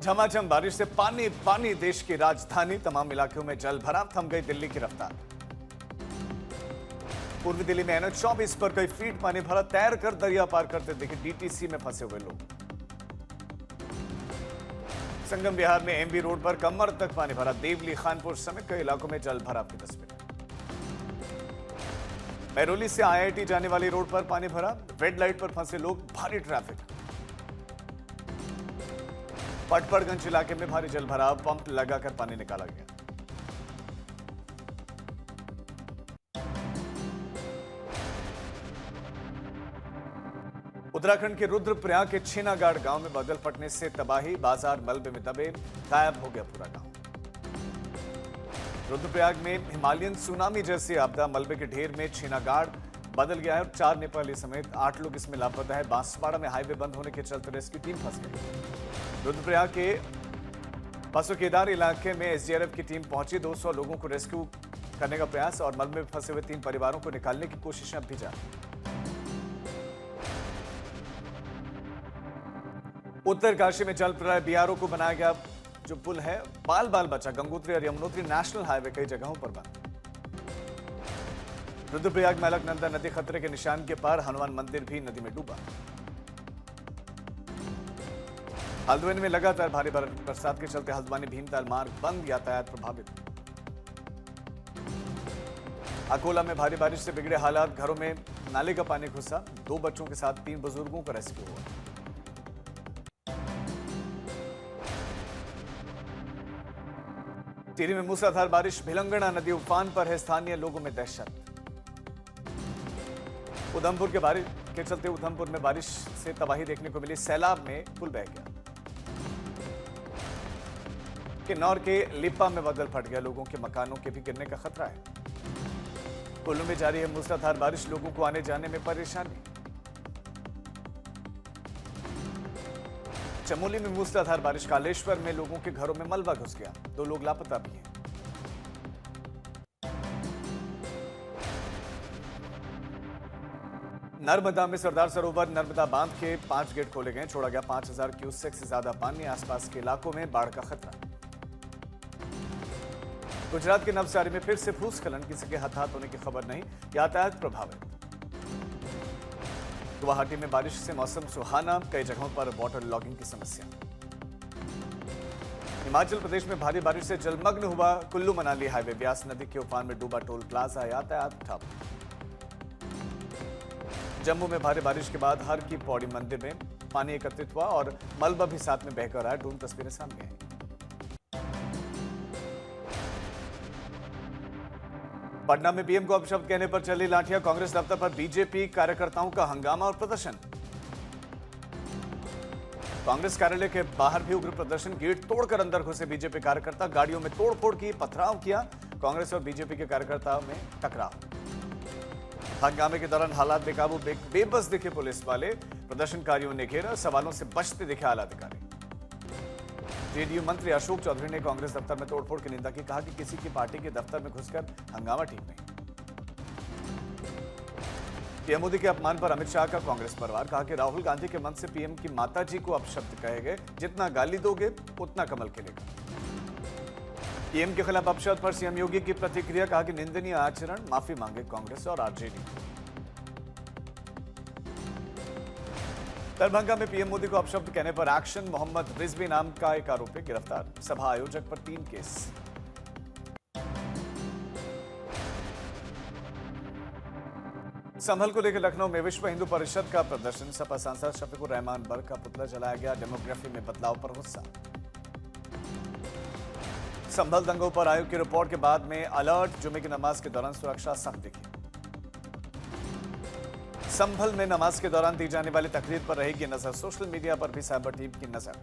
झमाझम बारिश से पानी पानी देश की राजधानी, तमाम इलाकों में जल भराव, थम गई दिल्ली की रफ्तार। पूर्वी दिल्ली में NH 24 पर कई फीट पानी भरा, तैर कर दरिया पार करते दिखे DTC में फंसे हुए लोग। संगम बिहार में MB रोड पर कमर तक पानी भरा, देवली, खानपुर समेत कई इलाकों में जल भराव की तस्वीर। महरौली से IIT जाने वाली रोड पर पानी भरा, रेड लाइट पर फंसे लोग, भारी ट्रैफिक। पटपड़गंज इलाके में भारी जल भराव, पंप लगाकर पानी निकाला गया। उत्तराखंड के रुद्रप्रयाग के छीनागाड़ गांव में बादल फटने से तबाही, बाजार मलबे में दबे, गायब हो गया पूरा गांव। रुद्रप्रयाग में हिमालयन सुनामी जैसी आपदा, मलबे के ढेर में छीनागाड़ बदल गया है और 4 नेपाली समेत 8 लोग इसमें लापता है। बांसवाड़ा में हाईवे बंद होने के चलते रेस्क्यू टीम फंस गई। रुद्रप्रयाग के बसुकेदार इलाके में SDRF की टीम पहुंची, 200 लोगों को रेस्क्यू करने का प्रयास और मलबे में फंसे हुए 3 परिवारों को निकालने की कोशिशें अब भी जारी। उत्तरकाशी में जल प्रलय, BRO को बनाया गया जो पुल है बाल बाल बचा, गंगोत्री और यमुनोत्री नेशनल हाईवे कई जगहों पर बंद। रुद्रप्रयाग में अलकनंदा नदी खतरे के निशान के पार, हनुमान मंदिर भी नदी में डूबा। हल्द्वानी में लगातार भारी बरसात के चलते हल्द्वानी भीमताल मार्ग बंद, यातायात प्रभावित। अकोला में भारी बारिश से बिगड़े हालात, घरों में नाले का पानी घुसा, 2 बच्चों के साथ 3 बुजुर्गों का रेस्क्यू हुआ। टिहरी में मूसलाधार बारिश, भिलंगना नदी उफान पर है, स्थानीय लोगों में दहशत। उधमपुर के बारिश के चलते उधमपुर में बारिश से तबाही देखने को मिली, सैलाब में पुल बह गया। किन्नौर के लिप्पा में बादल फट गया, लोगों के मकानों के भी गिरने का खतरा है। कुल्लू में जारी है मूसलाधार बारिश, लोगों को आने जाने में परेशानी। चमोली में मूसलाधार बारिश, कालेश्वर में लोगों के घरों में मलबा घुस गया, 2 लोग लापता भी हैं। नर्मदा में सरदार सरोवर नर्मदा बांध के 5 गेट खोले गए, छोड़ा गया 5000 क्यूसेक से ज्यादा पानी, आसपास के इलाकों में बाढ़ का खतरा। गुजरात के नवसारी में फिर से भूस्खलन, किसी के हताहत होने की खबर नहीं, यातायात प्रभावित। गुवाहाटी में बारिश से मौसम सुहाना, कई जगहों पर वाटर लॉगिंग की समस्या। हिमाचल प्रदेश में भारी बारिश से जलमग्न हुआ कुल्लू मनाली हाईवे, ब्यास नदी के उफान में डूबा टोल प्लाजा, यातायात ठप। जम्मू में भारी बारिश के बाद हर की पौड़ी मंदिर में पानी एकत्रित हुआ और मलबा भी साथ में बहकर आया, ड्रोन तस्वीरें सामने आई। पटना में PM को अपशब्द कहने पर चली लाठियां, कांग्रेस दफ्तर पर BJP कार्यकर्ताओं का हंगामा और प्रदर्शन। कांग्रेस कार्यालय के बाहर भी उग्र प्रदर्शन, गेट तोड़कर अंदर घुसे BJP कार्यकर्ता, गाड़ियों में तोड़फोड़ की, पथराव किया, कांग्रेस और BJP के कार्यकर्ताओं में टकराव। हंगामे के दौरान हालात बेकाबू, बेबस दिखे पुलिस वाले, प्रदर्शनकारियों ने घेरा, सवालों से बचते दिखे आला अधिकारी। JDU मंत्री अशोक चौधरी ने कांग्रेस दफ्तर में तोड़फोड़ की निंदा की, कहा कि किसी की पार्टी के दफ्तर में घुसकर हंगामा ठीक नहीं। PM मोदी के अपमान पर अमित शाह का कांग्रेस परिवार, कहा कि राहुल गांधी के मन से PM की माता जी को अपशब्द कहे गए, जितना गाली दोगे उतना कमल खिलेगा। PM के खिलाफ अपशब्द पर CM योगी की प्रतिक्रिया, कहा कि निंदनीय आचरण, माफी मांगे कांग्रेस और RJD। दरभंगा में PM मोदी को अपशब्द कहने पर एक्शन, मोहम्मद रिजवी नाम का एक आरोपी गिरफ्तार, सभा आयोजक पर 3 केस। संभल को लेकर लखनऊ में विश्व हिंदू परिषद का प्रदर्शन, सपा सांसद शफीकुर रहमान बर्ग का पुतला जलाया गया, डेमोग्राफी में बदलाव पर गुस्सा। संभल दंगों पर आयोग की रिपोर्ट के बाद में अलर्ट, जुमे की नमाज के दौरान सुरक्षा सख्त दिखी। संभल में नमाज के दौरान दी जाने वाली तकरीर पर रहेगी नजर, सोशल मीडिया पर भी साइबर टीम की नजर।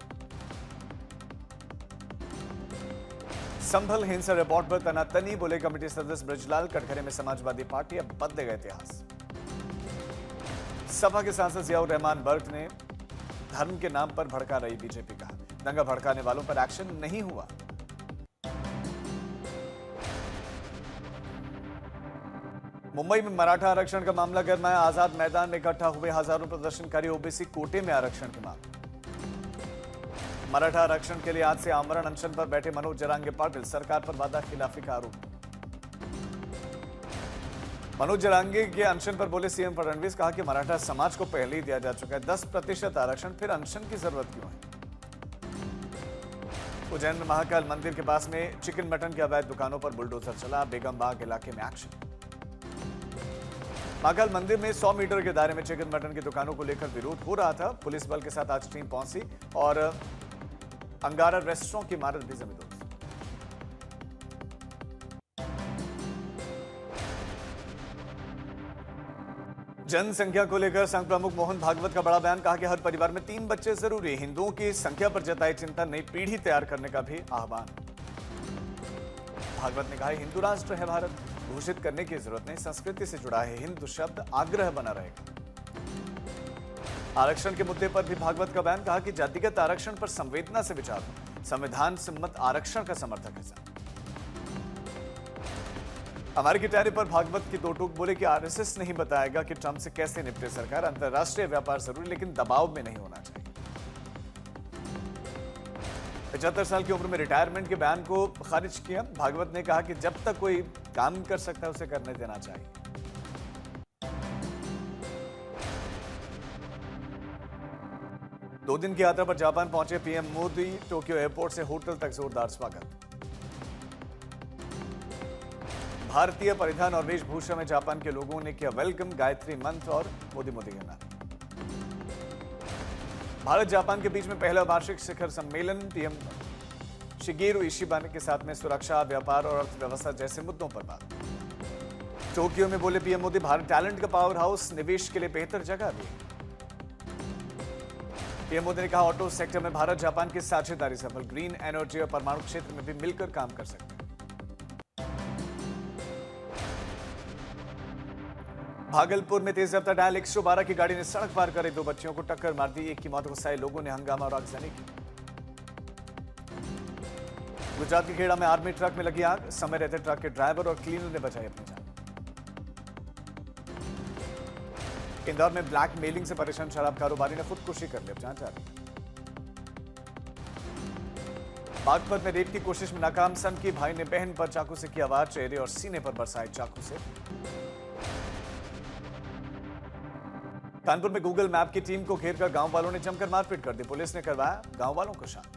संभल हिंसा रिपोर्ट पर तनातनी, बोले कमेटी सदस्य ब्रजलाल, कटघरे में समाजवादी पार्टी अब बदलेगा इतिहास। सपा के सांसद जियाउर रहमान बर्ग ने धर्म के नाम पर भड़का रही BJP, कहा दंगा भड़काने वालों पर एक्शन नहीं हुआ। मुंबई में मराठा आरक्षण का मामला गरमाया, आजाद मैदान में इकट्ठा हुए हजारों प्रदर्शनकारी, ओबीसी कोटे में आरक्षण की मांग। मराठा आरक्षण के लिए आज से आमरण अनशन पर बैठे मनोज जरांगे पाटिल, सरकार पर वादा खिलाफी का आरोप। मनोज जरांगे के अनशन पर बोले सीएम फडणवीस, कहा कि मराठा समाज को पहले ही दिया जा चुका है 10% आरक्षण, फिर अनशन की जरूरत क्यों है। उज्जैन में महाकाल मंदिर के पास में चिकन मटन की अवैध दुकानों पर बुलडोजर चला, बेगम बाग इलाके में एक्शन। महाकाल मंदिर में 100 मीटर के दायरे में चिकन मटन की दुकानों को लेकर विरोध हो रहा था। पुलिस बल के साथ आज टीम पहुंची और अंगारा रेस्टोरेंट की इमारत भी जमींदोज। जनसंख्या को लेकर संघ प्रमुख मोहन भागवत का बड़ा बयान, कहा कि हर परिवार में 3 बच्चे जरूरी। हिंदुओं की संख्या पर जताई चिंता, नई पीढ़ी तैयार करने का भी आह्वान। भागवत ने कहा, हिंदू राष्ट्र है भारत, घोषित करने की जरूरत नहीं, संस्कृति से जुड़ा है, हिंदू शब्द आग्रह बना रहेगा। आरक्षण के मुद्दे पर भी भागवत का बयान, कहा कि जातिगत आरक्षण पर संवेदना से विचार हो, संविधान सम्मत आरक्षण का समर्थक है। अमेरिकी टैरिफ पर भागवत की दो टूक, बोले कि आरएसएस नहीं बताएगा कि ट्रंप से कैसे निपटे सरकार, अंतरराष्ट्रीय व्यापार जरूरी लेकिन दबाव में नहीं होना चाहिए। 75 साल की उम्र में रिटायरमेंट के बयान को खारिज किया। भागवत ने कहा कि जब तक कोई काम कर सकता है उसे करने देना चाहिए। दो दिन की यात्रा पर जापान पहुंचे पीएम मोदी, टोक्यो एयरपोर्ट से होटल तक जोरदार स्वागत। भारतीय परिधान और वेशभूषा में जापान के लोगों ने किया वेलकम, गायत्री मंत्र और मोदी मोदी के नारे। भारत जापान के बीच में पहला वार्षिक शिखर सम्मेलन, पीएम शिगेरू इशिबा के साथ में सुरक्षा, व्यापार और अर्थव्यवस्था जैसे मुद्दों पर बात। टोक्यो में बोले पीएम मोदी, भारत टैलेंट का पावर हाउस, निवेश के लिए बेहतर जगह भी। पीएम मोदी ने कहा, ऑटो सेक्टर में भारत जापान की साझेदारी सफल, ग्रीन एनर्जी और परमाणु क्षेत्र में भी मिलकर काम कर सकते हैं। भागलपुर में तेज रफ्तार डायल 112 की गाड़ी ने सड़क पार करे 2 बच्चियों को टक्कर मार दी, एक की मौत, गुस्साए लोगों ने हंगामा और आगजनी की। गुजरात के खेड़ा में आर्मी ट्रक में लगी आग, समय रहते ट्रक के ड्राइवर और क्लीनर ने बचाई अपनी जान। इंदौर में ब्लैक मेलिंग से परेशान शराब कारोबारी ने खुदकुशी कर ली, जांच जारी। बागपत में रेप की कोशिश में नाकाम, सन की भाई ने बहन पर चाकू से किया वार, चेहरे और सीने पर बरसाए चाकू से। कानपुर में गूगल मैप की टीम को घेरकर गांव वालों ने जमकर मारपीट कर दी, पुलिस ने करवाया गांव वालों को शांत।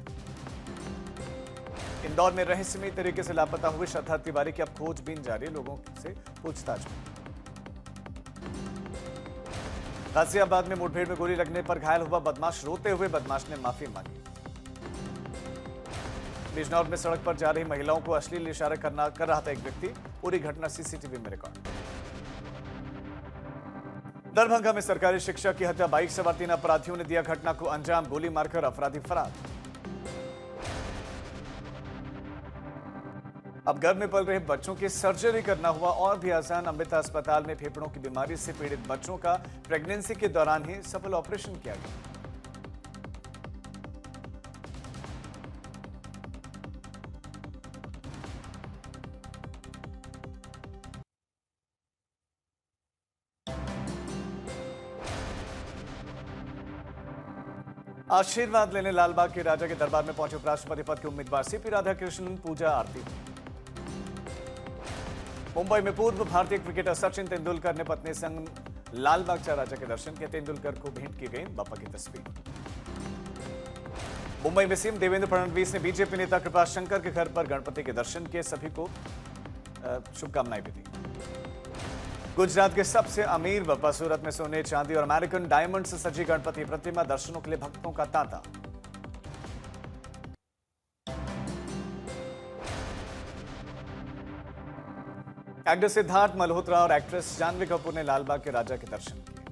इंदौर में रहस्यमयी तरीके से लापता हुए श्रद्धा तिवारी की अब खोजबीन जारी, लोगों से पूछताछ। गाजियाबाद में मुठभेड़ में गोली लगने पर घायल हुआ बदमाश, रोते हुए बदमाश ने माफी मांगी। बिजनौर में सड़क पर जा रही महिलाओं को अश्लील इशारे कर रहा था एक व्यक्ति, पूरी घटना सीसीटीवी में रिकॉर्ड। दरभंगा में सरकारी शिक्षक की हत्या, बाइक सवार 3 अपराधियों ने दिया घटना को अंजाम, गोली मारकर अपराधी फरार। अब गर्भ में पल रहे बच्चों की सर्जरी करना हुआ और भी आसान, अमृता अस्पताल में फेफड़ों की बीमारी से पीड़ित बच्चों का प्रेगनेंसी के दौरान ही सफल ऑपरेशन किया गया। आशीर्वाद लेने लालबाग के राजा के दरबार में पहुंचे उपराष्ट्रपति पद के उम्मीदवार सीपी राधाकृष्णन, पूजा आरती। मुंबई में पूर्व भारतीय क्रिकेटर सचिन तेंदुलकर ने पत्नी संग लालबाग राजा के दर्शन किए, तेंदुलकर को भेंट की गई बापा की तस्वीर। मुंबई में सीएम देवेंद्र फडणवीस ने बीजेपी नेता कृपाशंकर के घर पर गणपति के दर्शन किए, सभी को शुभकामनाएं भी दी। गुजरात के सबसे अमीर बापा सूरत में सोने, चांदी और अमेरिकन डायमंड से सजी गणपति प्रतिमा, दर्शनों के लिए भक्तों का तांता। एक्टर सिद्धार्थ मल्होत्रा और एक्ट्रेस जानवी कपूर ने लालबाग के राजा के दर्शन किए।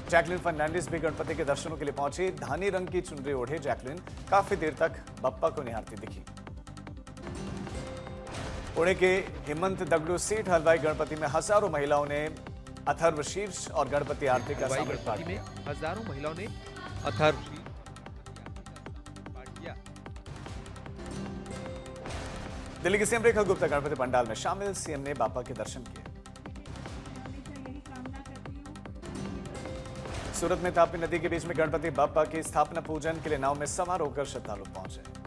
जैकलिन फर्नांडिस भी गणपति के दर्शनों के लिए पहुंची, धानी रंग की चुनरी ओढ़े जैकलिन काफी देर तक बप्पा को निहारती दिखी। पुणे के हिमंत दगड़ू सीट हलवाई गणपति में हजारों महिलाओं ने अथर्व शीर्ष और गणपति आरती का सामूहिक पाठ किया। हजारों महिलाओं ने अथर्व दिल्ली की सीएम रेखा गुप्ता गणपति पंडाल में शामिल, सीएम ने बापा के दर्शन किए। सूरत में तापी नदी के बीच में गणपति बप्पा की स्थापना पूजन के लिए नाव में सवार होकर श्रद्धालु पहुंचे।